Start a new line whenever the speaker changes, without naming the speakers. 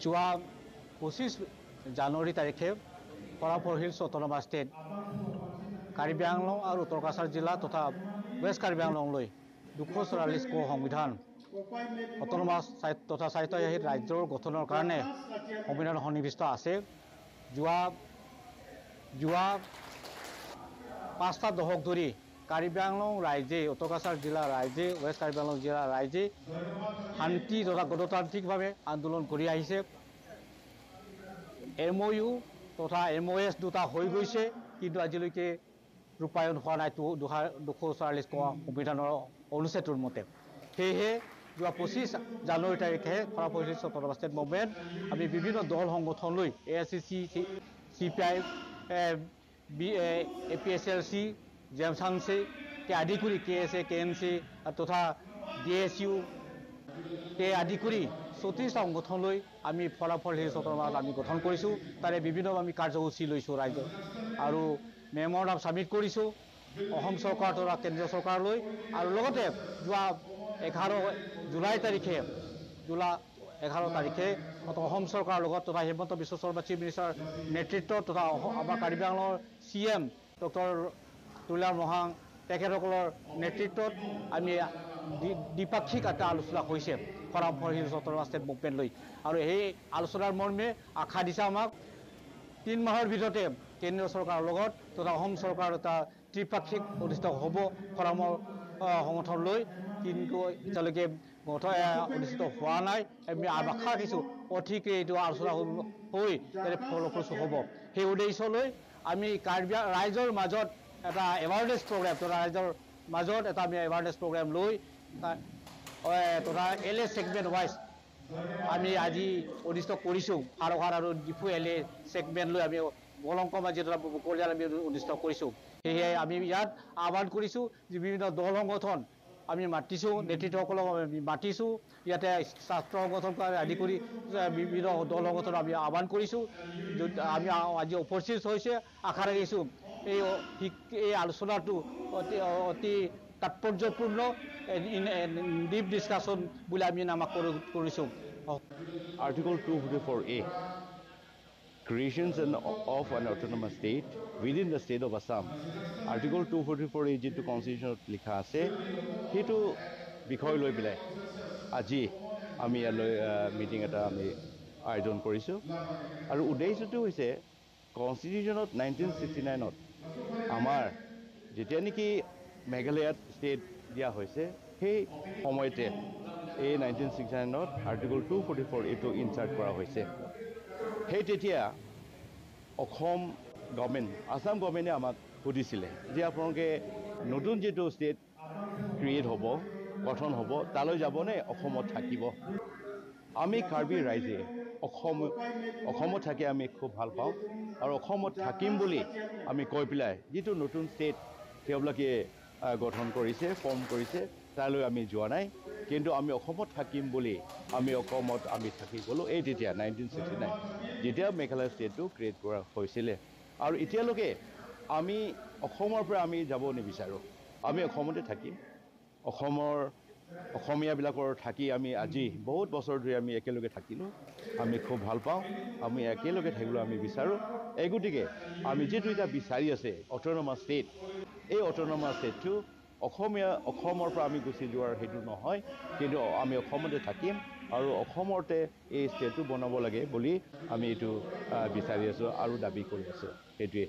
যোৱা 25 জানুৱাৰী তাৰিখে ফলাফল hills autonomous state Karbi Anglong আৰু উত্তৰ কাছাৰ জিলা তথা ৱেষ্ট কাৰ্বি আংলংলৈ 244 ক সংবিধান অট'নমাছ তথা স্বায়ত্তশাসিত ৰাজ্যৰ গঠনৰ কাৰণে সংবিধান সন্নিৱিষ্ট আছে। যোৱা 5টা দশক ধৰি কাৰ্বি আংলং ৰাইজে উত্তৰ কাছাৰ জিলা ৰাইজে ৱেষ্ট কাৰ্বি আংলং জিলা ৰাইজে শান্তি তথা গণতান্ত্ৰিকভাৱে আন্দোলন কৰি আহিছে। MOU তথা MOS দুটা হৈ গৈছে, কিন্তু আজিলৈকে ৰূপায়ণ হোৱা নাই 244 ক সংবিধানৰ অনুচ্ছেদৰ মতে। সেয়েহে যোৱা 25 জানুৱাৰী তাৰিখে ফলাফল হিলছ অট'নমাছ ষ্টেট মুভমেণ্ট আমি বিভিন্ন দল সংগঠন লৈ AICC, CPI, APSLC, জেমচাংচি কে আদি কৰি KSA, KNC তথা DSU কে আদি কৰি 34টা সংগঠন লৈ আমি ফলাফল হিলছ অট'নমাছ আমি গঠন কৰিছোঁ। তাৰে বিভিন্ন আমি কাৰ্যসূচী লৈছোঁ ৰাইজৰ আৰু মেম'ৰাণ্ডাম ছাবমিট কৰিছোঁ অসম চৰকাৰ তথা কেন্দ্ৰীয় চৰকাৰলৈ। আৰু লগতে যোৱা 11 জুলাই তাৰিখে অসম চৰকাৰৰ লগত তথা হিমন্ত বিশ্ব শৰ্মা চিফ মিনিষ্টাৰ নেতৃত্বত তথা আমাৰ কাৰ্বি আংলঙৰ CM ডক্টৰ তুলাৰ মহাং তেখেতসকলৰ নেতৃত্বত আমি দ্বিপাক্ষিক এটা আলোচনা হৈছে ফলাফল হিলছ অট'নমাছ ষ্টেট মুভমেণ্ট লৈ। আৰু সেই আলোচনাৰ মৰ্মে আশা দিছে আমাক 3 মাহৰ ভিতৰতে কেন্দ্ৰীয় চৰকাৰৰ লগত তথা অসম চৰকাৰৰ এটা ত্ৰিপাক্ষিক অনুষ্ঠিত হ'ব ফৰামৰ সংগঠন লৈ, কিন্তু এতিয়ালৈকে অনুষ্ঠিত হোৱা নাই। আমি আশা ৰাখিছোঁ অধিকে এইটো আলোচনা হৈ ফলপ্ৰসূ হ'ব। সেই উদ্দেশ্যলৈ আমি ৰাইজৰ মাজত এটা এৱাৰনেছ প্ৰগ্ৰেম তথা ৰাইজৰ মাজত এটা আমি এৱাৰনেছ প্ৰগ্ৰেম লৈ তথা LA ছেগমেণ্ট ৱাইজ আমি আজি অনুষ্ঠিত কৰিছোঁ। হাৰহাৰ আৰু ডিফু LA ছেগমেণ্ট লৈ আমি বলংক মাজি তথা বকলিয়াত আমি অনুষ্ঠিত কৰিছোঁ। সেয়েহে আমি ইয়াত আহ্বান কৰিছোঁ যে বিভিন্ন দল সংগঠন আমি মাতিছোঁ, নেতৃত্বসকলক আমি মাতিছোঁ, ইয়াতে ছাত্ৰ সংগঠনক আদি কৰি বিভিন্ন দল সংগঠন আমি আহ্বান কৰিছোঁ। আমি আজি উপস্থিত হৈছে, আশা ৰাখিছোঁ এই আলোচনাটো অতি তাৎপৰ্যপূৰ্ণ ডিপ ডিছকাশ্যন বুলি আমি নামাকৰণ কৰিছোঁ।
Article 244A, creation of an autonomous state within the state of Assam. Article 244A যিটো কনষ্টিটিউশ্যনত লিখা আছে সেইটো বিষয় লৈ পেলাই আজি আমি ইয়ালৈ মিটিং এটা আমি আয়োজন কৰিছোঁ। আৰু উদ্দেশ্যটো হৈছে কনষ্টিটিউশ্যনত 1969ত আমাৰ যেতিয়া নেকি মেঘালয়ত ষ্টেট দিয়া হৈছে সেই সময়তে এই 1969ত আৰ্টিকল 244 এইটো ইনচাৰ্ট কৰা হৈছে। সেই তেতিয়া অসম গভৰ্ণমেণ্ট আসাম গভৰ্ণমেণ্টে আমাক সুধিছিলে যে আপোনালোকে নতুন যিটো ষ্টেট ক্ৰিয়েট হ'ব গঠন হ'ব তালৈ যাবনে অসমত থাকিব। আমি কাৰ্বি ৰাইজে অসমত থাকি আমি খুব ভাল পাওঁ আৰু অসমত থাকিম বুলি আমি কৈ পেলাই যিটো নতুন ষ্টেট তেওঁলোকে গঠন কৰিছে ফৰ্ম কৰিছে তালৈ আমি যোৱা নাই, কিন্তু আমি অসমত থাকিম বুলি আমি অসমত আমি থাকি গ'লোঁ। এই তেতিয়া 1969 যেতিয়া মেঘালয় ষ্টেটটো ক্ৰিয়েট কৰা হৈছিলে। আৰু এতিয়ালৈকে আমি অসমৰ পৰা আমি যাব নিবিচাৰোঁ, আমি অসমতে থাকিম। অসমীয়াবিলাকৰ থাকি আমি আজি বহুত বছৰ ধৰি আমি একেলগে থাকিলোঁ, আমি খুব ভাল পাওঁ, আমি একেলগে থাকিবলৈ আমি বিচাৰোঁ। এই গতিকে আমি যিটো এতিয়া বিচাৰি আছে অট'নমাছ ষ্টেট, এই অট'নমাছ ষ্টেটটো অসমৰ পৰা আমি গুচি যোৱাৰ সেইটো নহয়, কিন্তু আমি অসমতে থাকিম আৰু অসমতে এই ষ্টেটটো বনাব লাগে বুলি আমি এইটো বিচাৰি আছোঁ আৰু দাবী কৰি আছোঁ। সেইটোৱে।